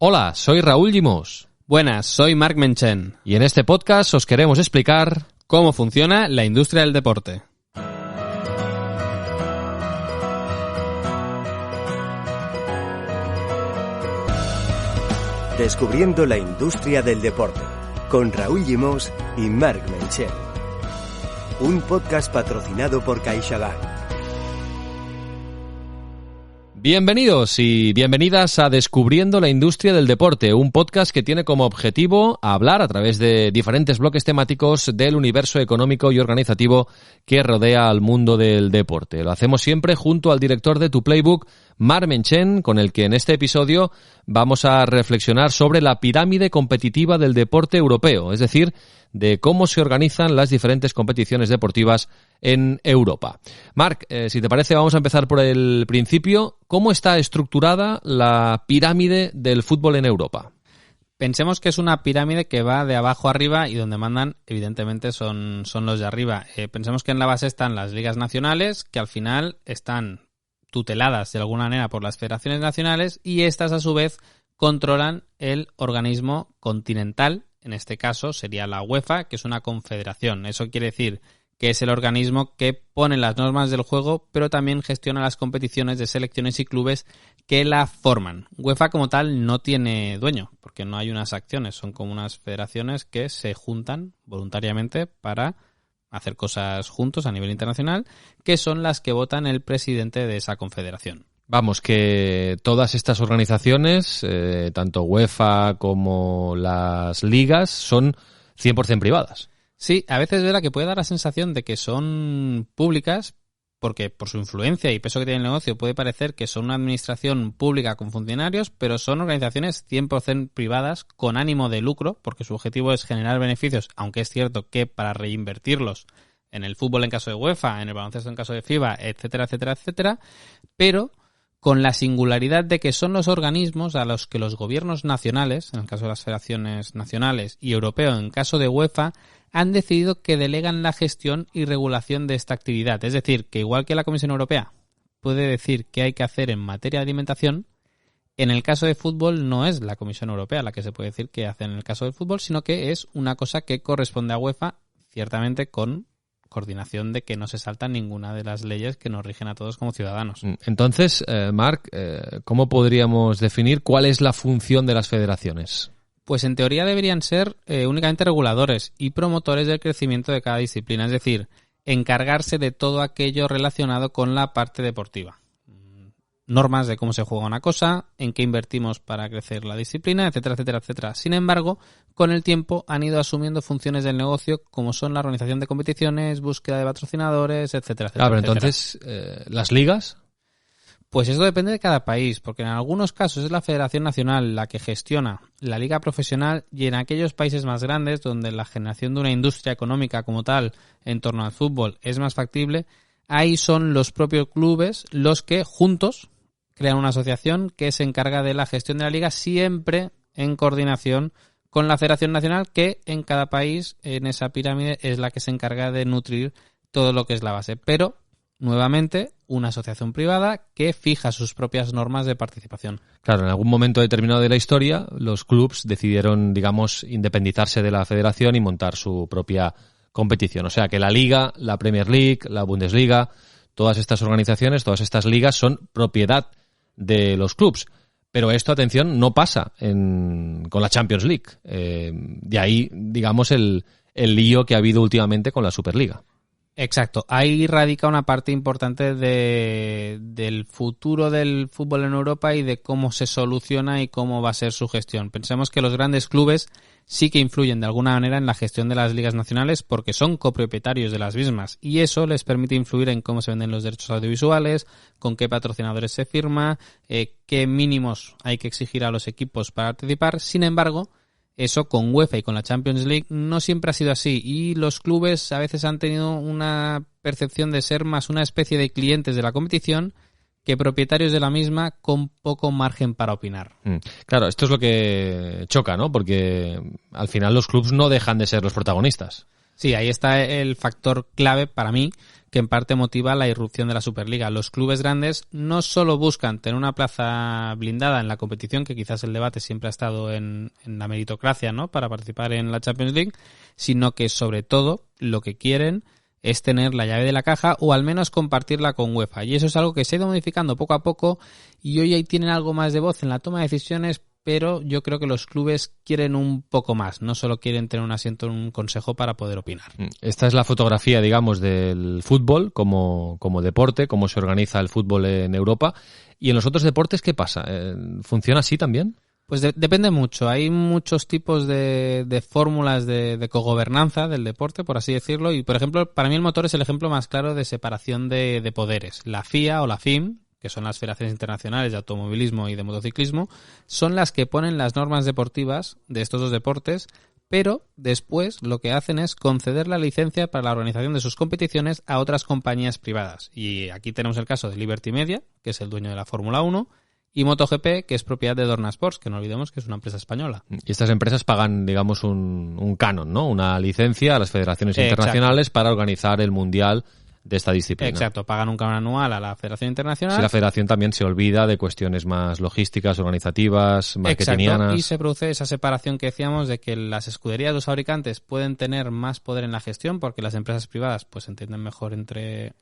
Hola, soy Raúl Llimós. Buenas, soy Marc Menchen. Y en este podcast os queremos explicar cómo funciona la industria del deporte. Descubriendo la industria del deporte, con Raúl Llimós y Marc Menchen. Un podcast patrocinado por CaixaBank. Bienvenidos y bienvenidas a Descubriendo la industria del deporte, un podcast que tiene como objetivo hablar a través de diferentes bloques temáticos del universo económico y organizativo que rodea al mundo del deporte. Lo hacemos siempre junto al director de Tu Playbook, Marc Menchen, con el que en este episodio vamos a reflexionar sobre la pirámide competitiva del deporte europeo, es decir, de cómo se organizan las diferentes competiciones deportivas en Europa. Marc, si te parece, vamos a empezar por el principio. ¿Cómo está estructurada la pirámide del fútbol en Europa? Pensemos que es una pirámide que va de abajo arriba y donde mandan, evidentemente, son los de arriba. Pensemos que en la base están las ligas nacionales, que al final están tuteladas de alguna manera por las federaciones nacionales, y estas, a su vez, controlan el organismo continental. En este caso sería la UEFA, que es una confederación. Eso quiere decir que es el organismo que pone las normas del juego, pero también gestiona las competiciones de selecciones y clubes que la forman. UEFA como tal no tiene dueño, porque no hay unas acciones, son como unas federaciones que se juntan voluntariamente para hacer cosas juntos a nivel internacional, que son las que votan el presidente de esa confederación. Vamos, que todas estas organizaciones, tanto UEFA como las ligas, son 100% privadas. Sí, a veces es verdad que puede dar la sensación de que son públicas, porque por su influencia y peso que tiene el negocio puede parecer que son una administración pública con funcionarios, pero son organizaciones 100% privadas con ánimo de lucro, porque su objetivo es generar beneficios, aunque es cierto que para reinvertirlos en el fútbol en caso de UEFA, en el baloncesto en caso de FIBA, etcétera, etcétera, etcétera, pero con la singularidad de que son los organismos a los que los gobiernos nacionales, en el caso de las federaciones nacionales, y europeo en caso de UEFA, han decidido que delegan la gestión y regulación de esta actividad. Es decir, que igual que la Comisión Europea puede decir qué hay que hacer en materia de alimentación, en el caso de fútbol no es la Comisión Europea la que se puede decir qué hace en el caso del fútbol, sino que es una cosa que corresponde a UEFA, ciertamente con coordinación de que no se saltan ninguna de las leyes que nos rigen a todos como ciudadanos. Entonces, Marc, ¿cómo podríamos definir cuál es la función de las federaciones? Pues en teoría deberían ser únicamente reguladores y promotores del crecimiento de cada disciplina, es decir, encargarse de todo aquello relacionado con la parte deportiva. Normas de cómo se juega una cosa, en qué invertimos para crecer la disciplina, etcétera, etcétera, etcétera. Sin embargo, con el tiempo han ido asumiendo funciones del negocio como son la organización de competiciones, búsqueda de patrocinadores, etcétera, etcétera. Claro, pero entonces, ¿las ligas? Pues eso depende de cada país, porque en algunos casos es la Federación Nacional la que gestiona la liga profesional, y en aquellos países más grandes donde la generación de una industria económica como tal en torno al fútbol es más factible, ahí son los propios clubes los que juntos crean una asociación que se encarga de la gestión de la liga, siempre en coordinación con la Federación Nacional, que en cada país, en esa pirámide, es la que se encarga de nutrir todo lo que es la base. Pero, nuevamente, una asociación privada que fija sus propias normas de participación. Claro, en algún momento determinado de la historia, los clubs decidieron, digamos, independizarse de la federación y montar su propia competición. O sea que la Liga, la Premier League, la Bundesliga, todas estas organizaciones, todas estas ligas son propiedad de los clubs. Pero esto, atención, no pasa con la Champions League. De ahí, digamos, el lío que ha habido últimamente con la Superliga. Exacto. Ahí radica una parte importante del futuro del fútbol en Europa y de cómo se soluciona y cómo va a ser su gestión. Pensemos que los grandes clubes sí que influyen de alguna manera en la gestión de las ligas nacionales porque son copropietarios de las mismas, y eso les permite influir en cómo se venden los derechos audiovisuales, con qué patrocinadores se firma, qué mínimos hay que exigir a los equipos para participar. Sin embargo, eso con UEFA y con la Champions League no siempre ha sido así, y los clubes a veces han tenido una percepción de ser más una especie de clientes de la competición que propietarios de la misma, con poco margen para opinar. Claro, esto es lo que choca, ¿no? Porque al final los clubes no dejan de ser los protagonistas. Sí, ahí está el factor clave para mí, que en parte motiva la irrupción de la Superliga. Los clubes grandes no solo buscan tener una plaza blindada en la competición, que quizás el debate siempre ha estado en la meritocracia, ¿no?, para participar en la Champions League, sino que sobre todo lo que quieren es tener la llave de la caja o al menos compartirla con UEFA. Y eso es algo que se ha ido modificando poco a poco y hoy ahí tienen algo más de voz en la toma de decisiones, pero yo creo que los clubes quieren un poco más, no solo quieren tener un asiento en un consejo para poder opinar. Esta es la fotografía, digamos, del fútbol como deporte, cómo se organiza el fútbol en Europa. ¿Y en los otros deportes qué pasa? ¿Funciona así también? Pues depende mucho. Hay muchos tipos de fórmulas de cogobernanza del deporte, por así decirlo. Y, por ejemplo, para mí el motor es el ejemplo más claro de separación de poderes. La FIA o la FIM, que son las federaciones internacionales de automovilismo y de motociclismo, son las que ponen las normas deportivas de estos dos deportes, pero después lo que hacen es conceder la licencia para la organización de sus competiciones a otras compañías privadas. Y aquí tenemos el caso de Liberty Media, que es el dueño de la Fórmula 1, y MotoGP, que es propiedad de Dorna Sports, que no olvidemos que es una empresa española. Y estas empresas pagan, digamos, un canon, ¿no? Una licencia a las federaciones internacionales para organizar el mundial de esta disciplina. Exacto, pagan un canon anual a la Federación Internacional. Si la Federación también se olvida de cuestiones más logísticas, organizativas, marketingianas. Exacto, y se produce esa separación que decíamos de que las escuderías, los fabricantes, pueden tener más poder en la gestión porque las empresas privadas pues se entienden mejor entre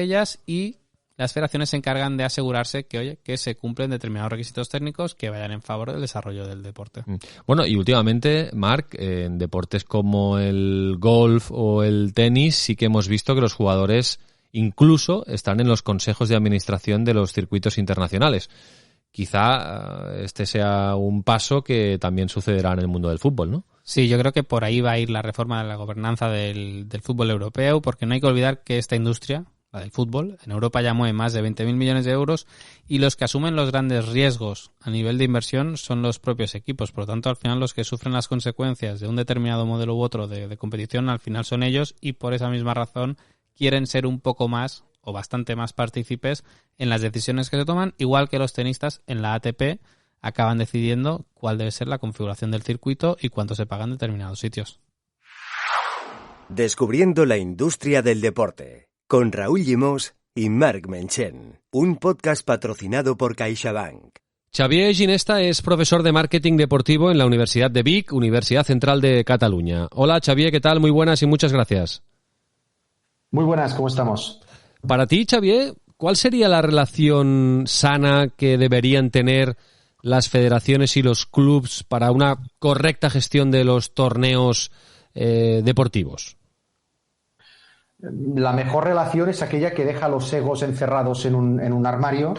ellas y las federaciones se encargan de asegurarse que se cumplen determinados requisitos técnicos que vayan en favor del desarrollo del deporte. Bueno, y últimamente, Marc, en deportes como el golf o el tenis sí que hemos visto que los jugadores incluso están en los consejos de administración de los circuitos internacionales. Quizá este sea un paso que también sucederá en el mundo del fútbol, ¿no? Sí, yo creo que por ahí va a ir la reforma de la gobernanza del fútbol europeo, porque no hay que olvidar que esta industria, la del fútbol, en Europa ya mueve más de 20.000 millones de euros y los que asumen los grandes riesgos a nivel de inversión son los propios equipos. Por lo tanto, al final los que sufren las consecuencias de un determinado modelo u otro de competición al final son ellos y por esa misma razón quieren ser un poco más o bastante más partícipes en las decisiones que se toman, igual que los tenistas en la ATP acaban decidiendo cuál debe ser la configuración del circuito y cuánto se paga en determinados sitios. Descubriendo la industria del deporte, con Raúl Llimós y Marc Menchen, un podcast patrocinado por CaixaBank. Xavier Ginesta es profesor de marketing deportivo en la Universidad de Vic, Universidad Central de Cataluña. Hola Xavier, ¿qué tal? Muy buenas y muchas gracias. Muy buenas, ¿cómo estamos? Para ti, Xavier, ¿cuál sería la relación sana que deberían tener las federaciones y los clubs para una correcta gestión de los torneos deportivos? La mejor relación es aquella que deja los egos encerrados en un armario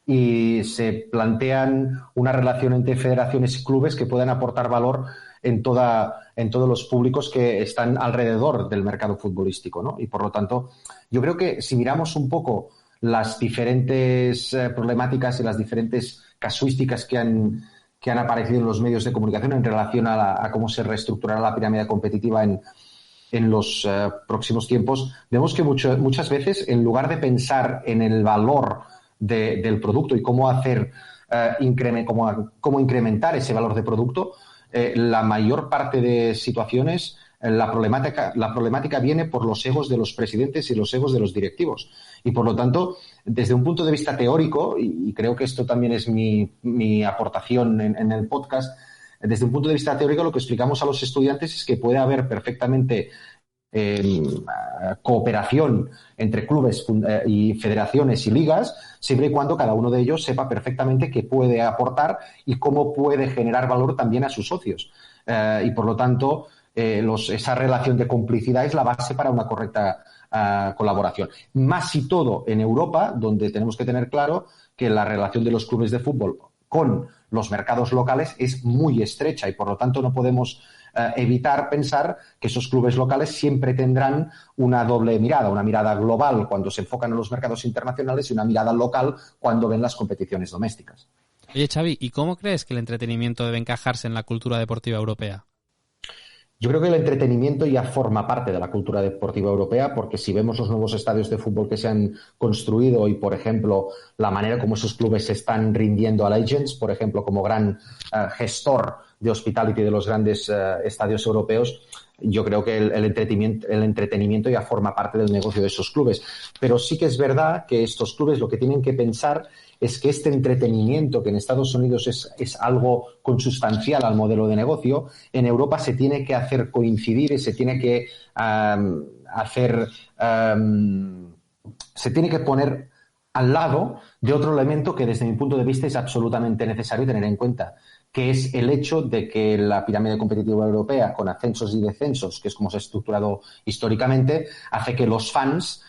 y se plantean una relación entre federaciones y clubes que puedan aportar valor en todos los públicos que están alrededor del mercado futbolístico, ¿no? Y por lo tanto, yo creo que si miramos un poco las diferentes problemáticas y las diferentes casuísticas que han aparecido en los medios de comunicación en relación a cómo se reestructurará la pirámide competitiva en los próximos tiempos, vemos que muchas veces, en lugar de pensar en el valor del producto y cómo hacer cómo incrementar ese valor de producto, la mayor parte de situaciones la problemática viene por los egos de los presidentes y los egos de los directivos. Y por lo tanto, desde un punto de vista teórico, y creo que esto también es mi aportación en el podcast, desde un punto de vista teórico lo que explicamos a los estudiantes es que puede haber perfectamente cooperación entre clubes y federaciones y ligas, siempre y cuando cada uno de ellos sepa perfectamente qué puede aportar y cómo puede generar valor también a sus socios. Y por lo tanto, esa relación de complicidad es la base para una correcta colaboración. Más y todo en Europa, donde tenemos que tener claro que la relación de los clubes de fútbol con los mercados locales es muy estrecha y por lo tanto no podemos evitar pensar que esos clubes locales siempre tendrán una doble mirada, una mirada global cuando se enfocan en los mercados internacionales y una mirada local cuando ven las competiciones domésticas. Oye, Xavi, ¿y cómo crees que el entretenimiento debe encajarse en la cultura deportiva europea? Yo creo que el entretenimiento ya forma parte de la cultura deportiva europea porque si vemos los nuevos estadios de fútbol que se han construido y, por ejemplo, la manera como esos clubes se están rindiendo a Legends, por ejemplo, como gran gestor de hospitality de los grandes estadios europeos, yo creo que el entretenimiento ya forma parte del negocio de esos clubes. Pero sí que es verdad que estos clubes lo que tienen que pensar es que este entretenimiento, que en Estados Unidos es algo consustancial al modelo de negocio, en Europa se tiene que hacer coincidir y se tiene que se tiene que poner al lado de otro elemento que desde mi punto de vista es absolutamente necesario tener en cuenta, que es el hecho de que la pirámide competitiva europea, con ascensos y descensos, que es como se ha estructurado históricamente, hace que los fans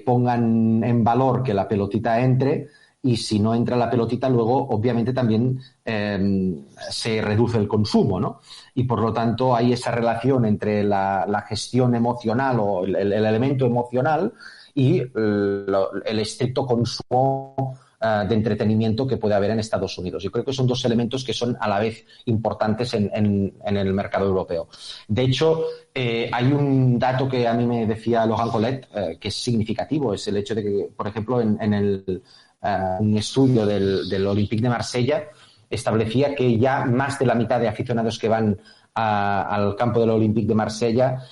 pongan en valor que la pelotita entre, y si no entra la pelotita, luego obviamente también se reduce el consumo, ¿no? Y por lo tanto hay esa relación entre la gestión emocional o el elemento emocional y el estricto consumo de entretenimiento que puede haber en Estados Unidos. Yo creo que son dos elementos que son a la vez importantes en el mercado europeo. De hecho, hay un dato que a mí me decía Laurent Collet que es significativo, es el hecho de que, por ejemplo, un estudio del Olympique de Marsella establecía que ya más de la mitad de aficionados que van al campo del Olympique de Marsella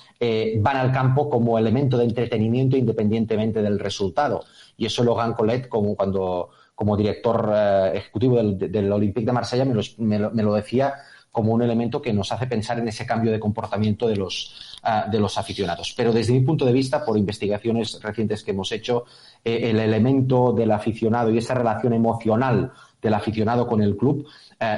van al campo como elemento de entretenimiento independientemente del resultado. Y eso Laurent Collet, como director ejecutivo del Olympique de Marsella, me lo decía como un elemento que nos hace pensar en ese cambio de comportamiento de los aficionados. Pero desde mi punto de vista, por investigaciones recientes que hemos hecho, el elemento del aficionado y esa relación emocional del aficionado con el club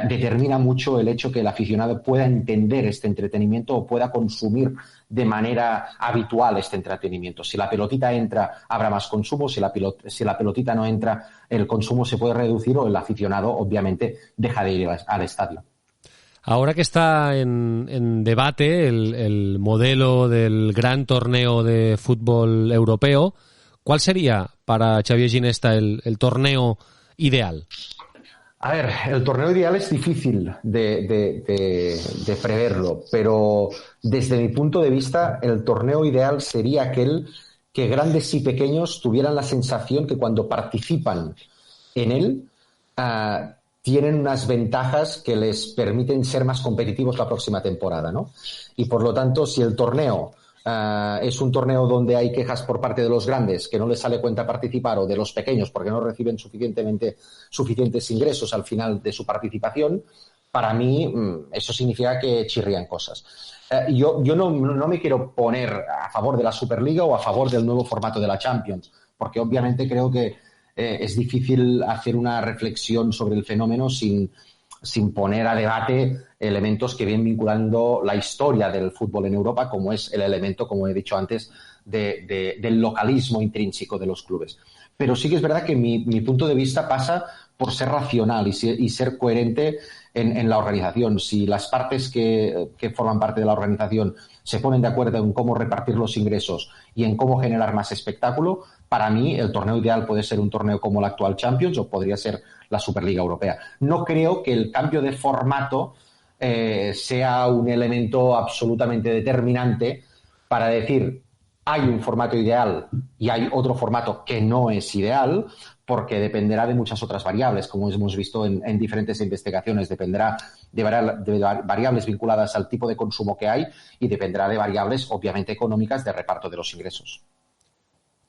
determina mucho el hecho que el aficionado pueda entender este entretenimiento o pueda consumir de manera habitual este entretenimiento. Si la pelotita entra, habrá más consumo. Si la pelotita no entra, el consumo se puede reducir o el aficionado, obviamente, deja de ir al estadio. Ahora que está en debate el modelo del gran torneo de fútbol europeo, ¿cuál sería para Xavier Ginesta el torneo ideal? A ver, el torneo ideal es difícil de preverlo, pero desde mi punto de vista el torneo ideal sería aquel que grandes y pequeños tuvieran la sensación que cuando participan en él tienen unas ventajas que les permiten ser más competitivos la próxima temporada, ¿no? Y por lo tanto, si el torneo es un torneo donde hay quejas por parte de los grandes, que no les sale cuenta participar, o de los pequeños porque no reciben suficientes ingresos al final de su participación, para mí eso significa que chirrían cosas. Yo no me quiero poner a favor de la Superliga o a favor del nuevo formato de la Champions, porque obviamente creo que es difícil hacer una reflexión sobre el fenómeno sin poner a debate elementos que vienen vinculando la historia del fútbol en Europa, como es el elemento, como he dicho antes, del localismo intrínseco de los clubes. Pero sí que es verdad que mi punto de vista pasa por ser racional y ser coherente en la organización. Si las partes que forman parte de la organización se ponen de acuerdo en cómo repartir los ingresos y en cómo generar más espectáculo, para mí el torneo ideal puede ser un torneo como la actual Champions o podría ser la Superliga Europea. No creo que el cambio de formato sea un elemento absolutamente determinante para decir hay un formato ideal y hay otro formato que no es ideal, porque dependerá de muchas otras variables, como hemos visto en diferentes investigaciones. Dependerá de variables vinculadas al tipo de consumo que hay y dependerá de variables, obviamente, económicas de reparto de los ingresos.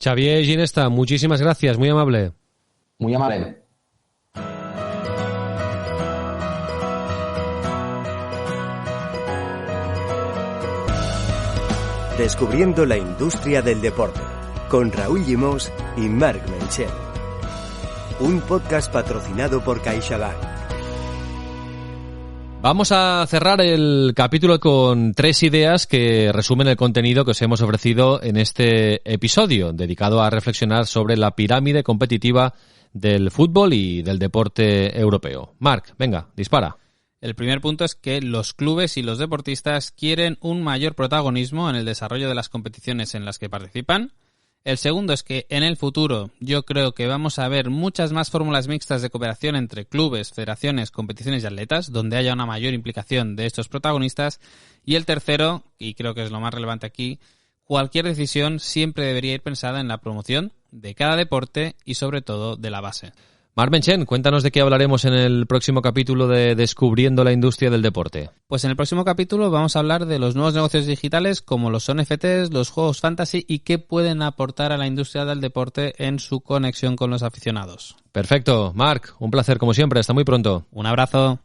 Xavier Ginesta, muchísimas gracias, muy amable. Muy amable. Descubriendo la industria del deporte, con Raúl Llimós y Marc Menchel. Un podcast patrocinado por CaixaBank. Vamos a cerrar el capítulo con 3 ideas que resumen el contenido que os hemos ofrecido en este episodio, dedicado a reflexionar sobre la pirámide competitiva del fútbol y del deporte europeo. Marc, venga, dispara. El primer punto es que los clubes y los deportistas quieren un mayor protagonismo en el desarrollo de las competiciones en las que participan. El segundo es que en el futuro yo creo que vamos a ver muchas más fórmulas mixtas de cooperación entre clubes, federaciones, competiciones y atletas, donde haya una mayor implicación de estos protagonistas. Y el tercero, y creo que es lo más relevante aquí, cualquier decisión siempre debería ir pensada en la promoción de cada deporte y sobre todo de la base. Marc Menchen, cuéntanos de qué hablaremos en el próximo capítulo de Descubriendo la Industria del Deporte. Pues en el próximo capítulo vamos a hablar de los nuevos negocios digitales como los NFTs, los juegos fantasy y qué pueden aportar a la industria del deporte en su conexión con los aficionados. Perfecto. Marc, un placer como siempre. Hasta muy pronto. Un abrazo.